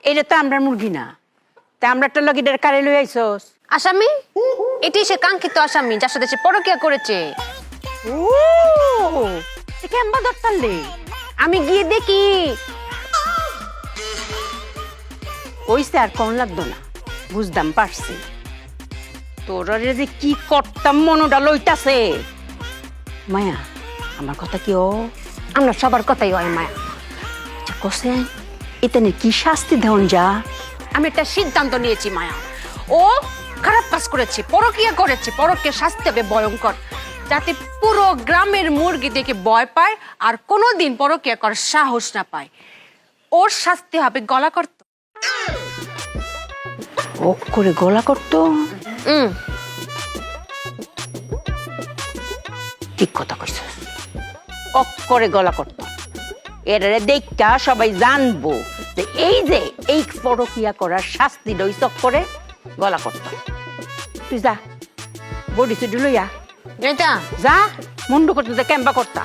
এটা তো আমরা মুরগি না, তা আমরা একটা লগিটার কারে লই আইছস। আসামি, এটি সে কাঙ্ক্ষিত আসামি যার সাথে সে পরকীয়া করেছে। ও কেমবা ধরতালে? আমি গিয়ে দেখি। ওইসে আর কোন লাগতো না, বুঝদাম পারছি তোরা যে কি করতাম মনোটা লইতাছে। মায়া আমার কথা কি ও? আমরা সবার কথাই হয় মায়া। আচ্ছা কসে এখানে কি শাস্তি দেওয়ান যা? আমি একটা সিদ্ধান্ত নিয়েছি মায়া। ও খারাপ কাজ করেছে, পরকীয়া করেছে, পরকীয়া শাস্তি হবে ভয়ঙ্কর, যাতে পুরো গ্রামের মুরগি দেখে ভয় পায় আর কোনোদিন পরকীয়া করার সাহস না পায়। ওর শাস্তি হবে গলা করত। ও করে গলা করতো? ঠিক কথা কইছস, অক করে গলা করতো। এরে দেখা সবাই জানবো যে এই পরকীয়া করার শাস্তি ওই চক্করে গলা করতো। তুই যা বডি চুডি লইয়া এটা যা, মুন্ডু করতে কেম্বা করতা।